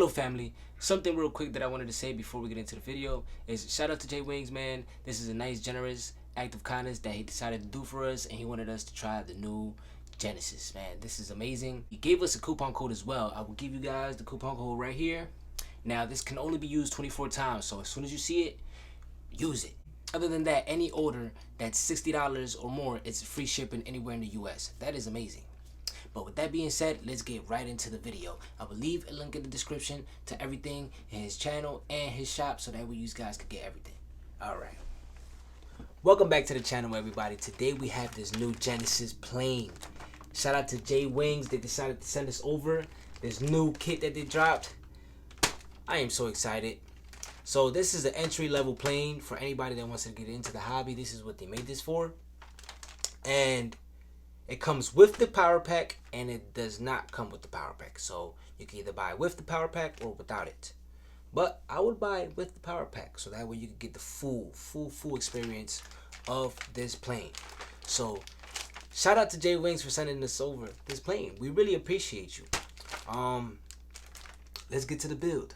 Hello family, something real quick that I wanted to say before we get into the video is shout out to Jay Wings, man. This is a nice, generous act of kindness that he decided to do for us, and he wanted us to try the new Genesis, man. This is amazing. He gave us a coupon code as well. I will give you guys the coupon code right here. Now this can only be used 24 times, so as soon as you see it, use it. Other than that, any order that's $60 or more, it's free shipping anywhere in the US. That is amazing. But with that being said, let's get right into the video. I will leave a link in the description to everything in his channel and his shop, so that way you guys can get everything. Alright. Welcome back to the channel, everybody. Today we have this new Genesis plane. Shout out to Jay Wings. They decided to send us over this new kit that they dropped. I am so excited. So this is the entry-level plane for anybody that wants to get into the hobby. This is what they made this for. And it comes with the power pack, and it does not come with the power pack. So you can either buy it with the power pack or without it. But I would buy it with the power pack, so that way you can get the full experience of this plane. So shout out to Jay Wings for sending us over this plane. We really appreciate you. Let's get to the build.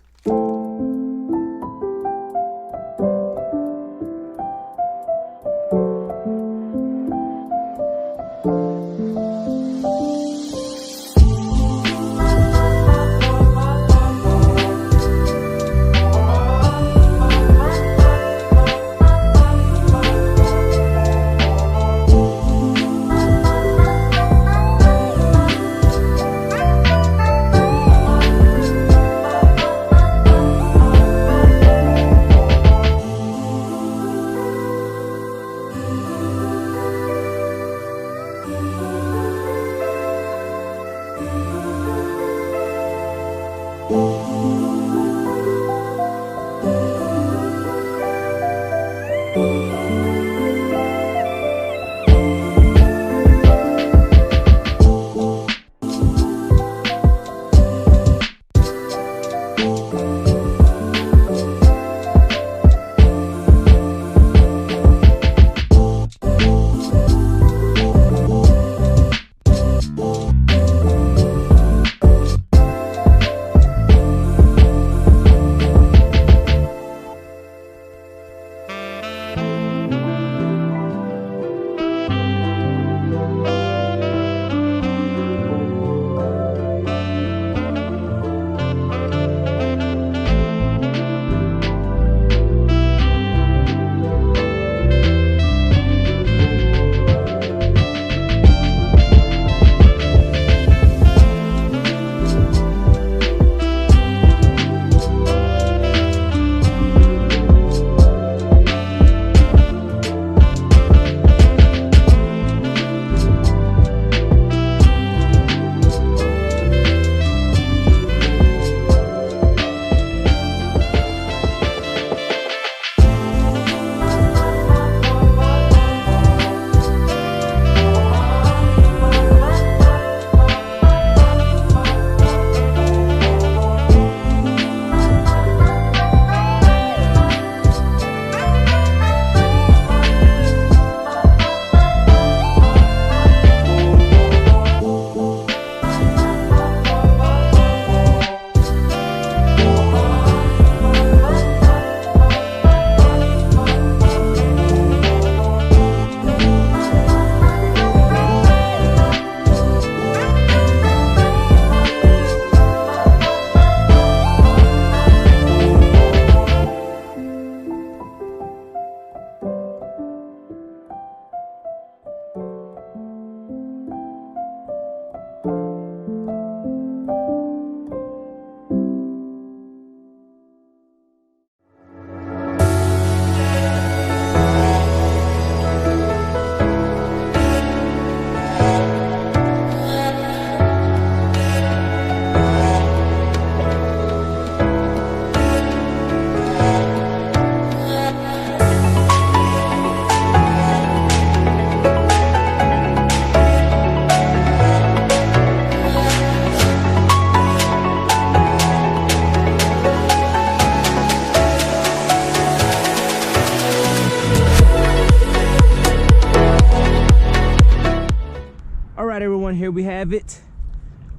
All right, everyone, here we have it,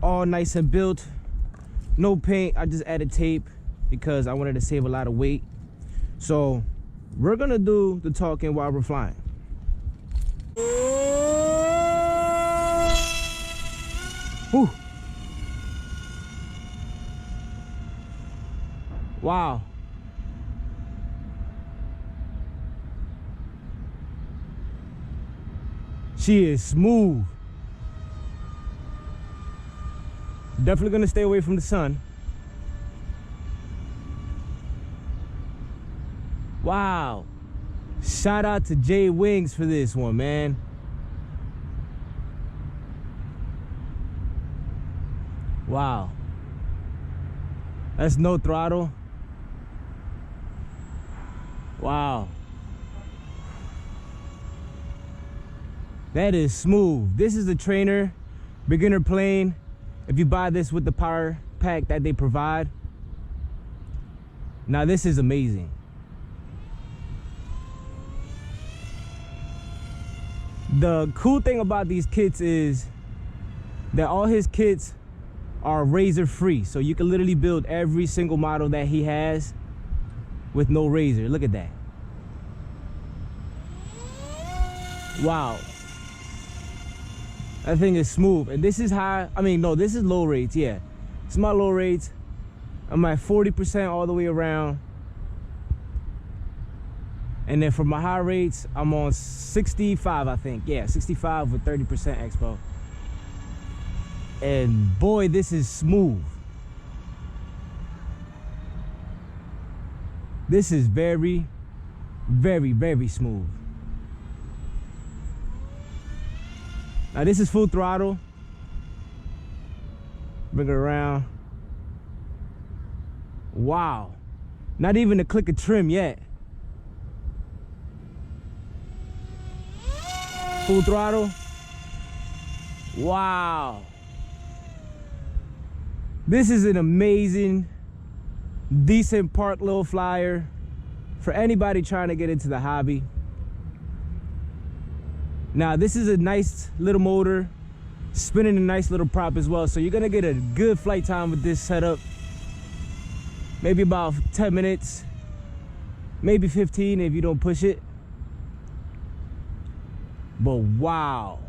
all nice and built, no paint. I just added tape because I wanted to save a lot of weight. So we're gonna do the talking while we're flying. Whew. Wow. She is smooth. Definitely gonna stay away from the sun. Wow. Shout out to J Wings for this one, man. Wow. That's no throttle. Wow. That is smooth. This is the trainer beginner plane. If you buy this with the power pack that they provide. Now this is amazing. The cool thing about these kits is that all his kits are razor free. So you can literally build every single model that he has with no razor. Look at that. Wow. That thing is smooth. And this is high. I mean, no, this is low rates. Yeah. It's my low rates. I'm at 40% all the way around. And then for my high rates, I'm on 65, I think. Yeah, 65 with 30% expo. And boy, this is smooth. This is very, very, very smooth. Now this is full throttle. Bring it around. Wow. Not even a click of trim yet. Full throttle. Wow. This is an amazing, decent park low flyer for anybody trying to get into the hobby. Now this is a nice little motor, spinning a nice little prop as well. So you're gonna get a good flight time with this setup. Maybe about 10 minutes, maybe 15 if you don't push it. But wow.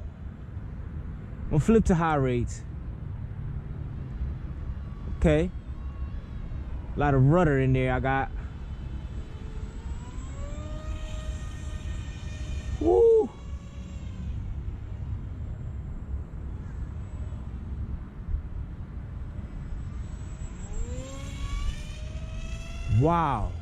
I'm gonna flip to high rates. Okay. A lot of rudder in there I got. Woo. Wow.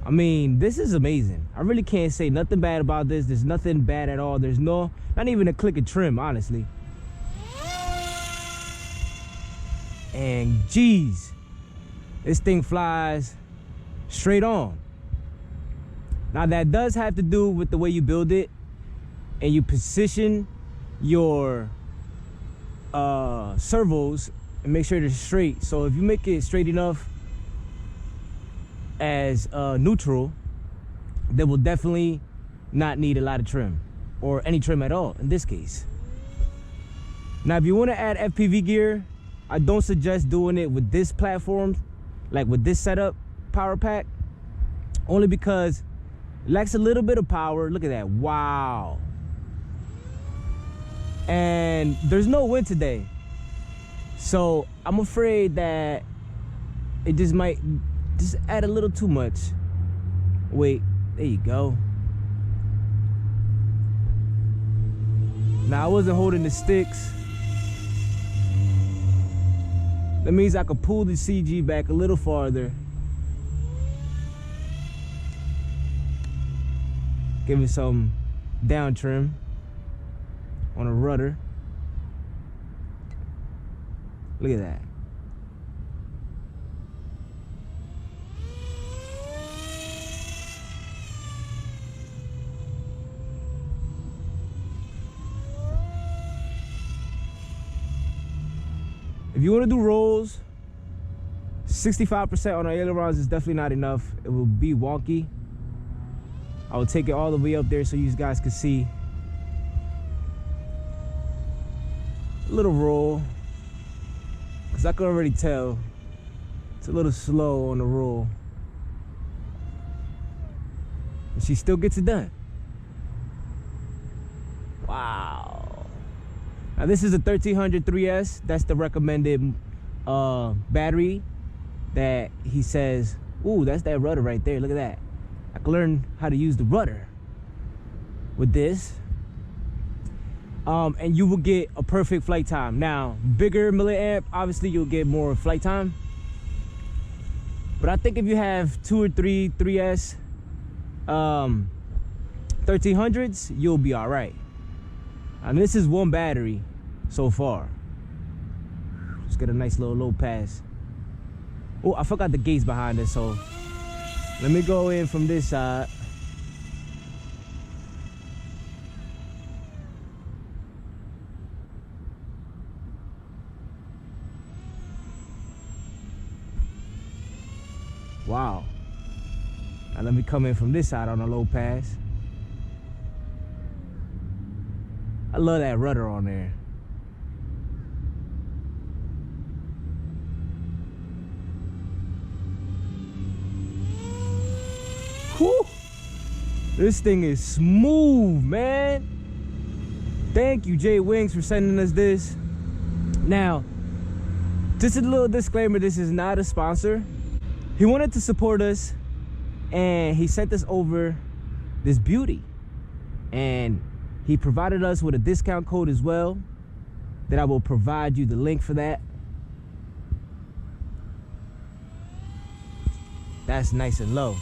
I mean, this is amazing. I really can't say nothing bad about this. There's nothing bad at all. There's not even a click of trim, honestly. And geez, this thing flies straight on. Now that does have to do with the way you build it and you position your servos and make sure they're straight. So if you make it straight enough as neutral, they will definitely not need a lot of trim or any trim at all in this case. Now if you want to add FPV gear, I don't suggest doing it with this platform, like with this setup power pack, only because it lacks a little bit of power. Look at that. Wow. And there's no wind today, so I'm afraid that it just might just add a little too much. Wait, there you go. Now I wasn't holding the sticks. That means I could pull the CG back a little farther. Give me some down trim on a rudder. Look at that. If you want to do rolls, 65% on our ailerons is definitely not enough. It will be wonky. I will take it all the way up there so you guys can see. A little roll. Cause I can already tell it's a little slow on the roll. But she still gets it done. Wow. Now this is a 1300 3S. That's the recommended battery that he says, ooh, that's that rudder right there. Look at that. I can learn how to use the rudder with this. And you will get a perfect flight time. Now, bigger milliamp, obviously you'll get more flight time. But I think if you have 2 or 3 3S 1300s, you'll be all right. And this is one battery so far. Let's get a nice little low pass. Oh, I forgot the gates behind us, so let me go in from this side. Wow. Now let me come in from this side on a low pass. I love that rudder on there. Whew. This thing is smooth, man. Thank you, Jay Wings, for sending us this. Now, just a little disclaimer, this is not a sponsor. He wanted to support us, and he sent us over this beauty. And he provided us with a discount code as well, that I will provide you the link for that. That's nice and low.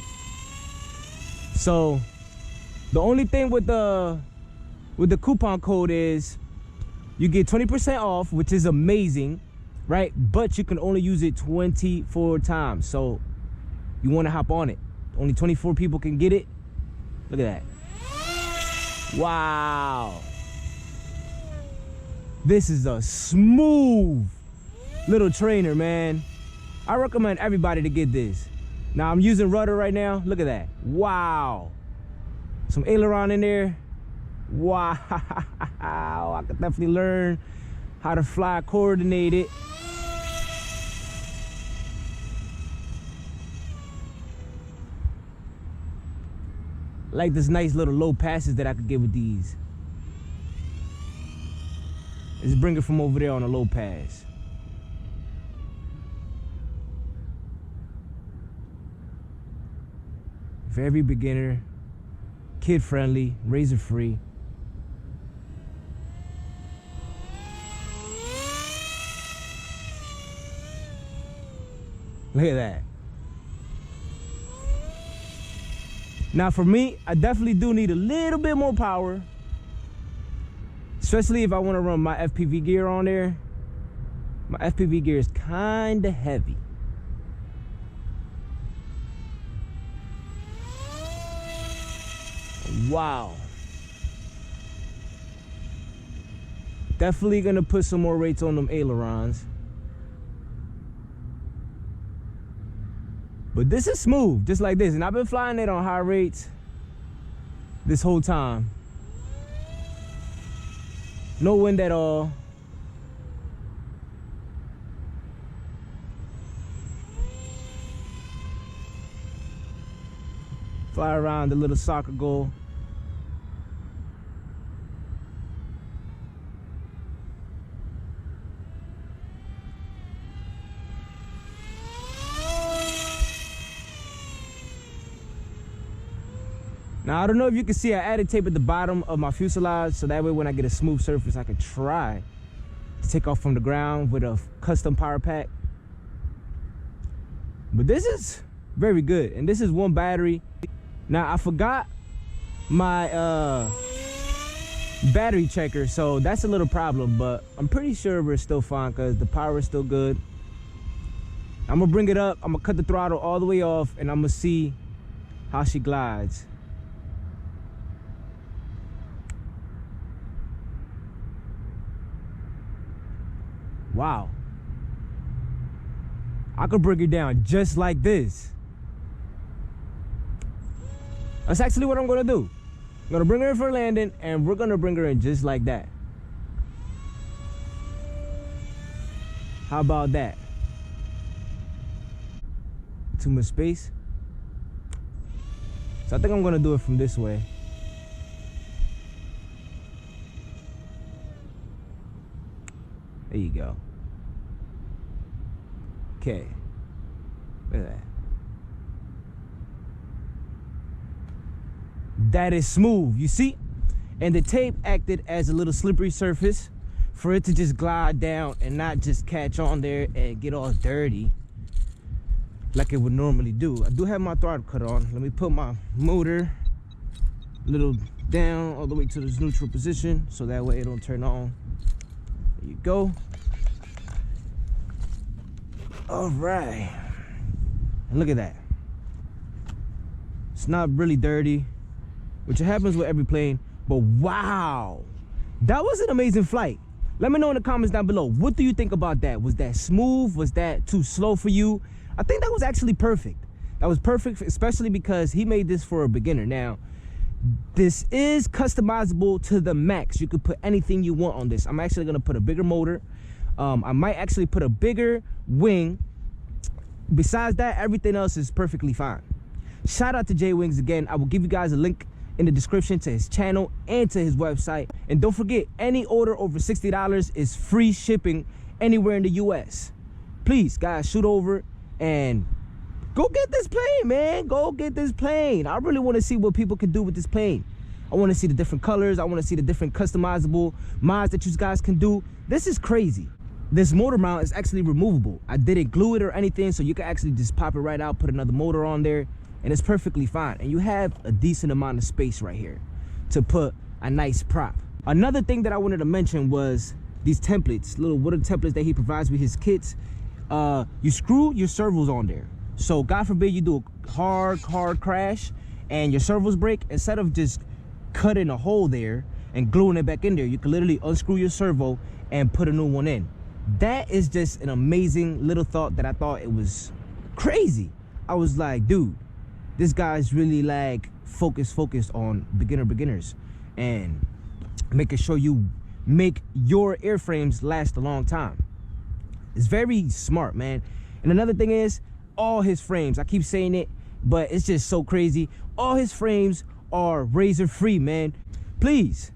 So the only thing with the coupon code is you get 20% off, which is amazing, right? But you can only use it 24 times. So you want to hop on it. Only 24 people can get it. Look at that. Wow. This is a smooth little trainer, man. I recommend everybody to get this. Now I'm using rudder right now. Look at that. Wow. Some aileron in there. Wow. I could definitely learn how to fly coordinated. Like this nice little low passes that I could get with these. Let's bring it from over there on a low pass. For every beginner, kid friendly, razor free. Look at that. Now for me, I definitely do need a little bit more power, especially if I want to run my FPV gear on there. My FPV gear is kind of heavy. Wow. Definitely gonna put some more rates on them ailerons. But this is smooth, just like this. And I've been flying it on high rates this whole time. No wind at all. Fly around the little soccer goal. Now, I don't know if you can see, I added tape at the bottom of my fuselage, so that way when I get a smooth surface, I can try to take off from the ground with a custom power pack. But this is very good, and this is one battery. Now, I forgot my battery checker, so that's a little problem, but I'm pretty sure we're still fine because the power is still good. I'm gonna bring it up, I'm gonna cut the throttle all the way off, and I'm gonna see how she glides. Wow. I could bring her down just like this. That's actually what I'm gonna do. I'm gonna bring her in for landing, and we're gonna bring her in just like that. How about that? Too much space? So I think I'm gonna do it from this way. There you go. Okay. Look at that. That is smooth, you see? And the tape acted as a little slippery surface for it to just glide down and not just catch on there and get all dirty like it would normally do. I do have my throttle cut on. Let me put my motor a little down all the way to this neutral position so that way it don't turn on. There you go. All right. And look at that. It's not really dirty, which happens with every plane, but wow, that was an amazing flight. Let me know in the comments down below, what do you think about that? Was that smooth? Was that too slow for you? I think that was actually perfect. That was perfect, especially because he made this for a beginner. Now, this is customizable to the max. You could put anything you want on this. I'm actually gonna put a bigger motor. I might actually put a bigger wing. Besides that, everything else is perfectly fine. Shout out to J Wings again. I will give you guys a link in the description to his channel and to his website. And don't forget, any order over $60 is free shipping anywhere in the US. Please, guys, shoot over and go get this plane, man. Go get this plane. I really want to see what people can do with this plane. I want to see the different colors. I want to see the different customizable mods that you guys can do. This is crazy. This motor mount is actually removable. I didn't glue it or anything, so you can actually just pop it right out, put another motor on there, and it's perfectly fine. And you have a decent amount of space right here to put a nice prop. Another thing that I wanted to mention was these templates, little wooden templates that he provides with his kits. You screw your servos on there. So God forbid you do a hard crash and your servos break, instead of just cutting a hole there and gluing it back in there, you can literally unscrew your servo and put a new one in. That is just an amazing little thought that I thought it was crazy. I was like, dude, this guy's really like focused on beginners and making sure you make your airframes last a long time. It's very smart, man. And another thing is, all his frames, I keep saying it, but it's just so crazy. All his frames are razor free, man. Please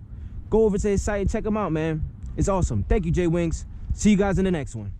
go over to his site and check him out, man. It's awesome. Thank you, J Wings. See you guys in the next one.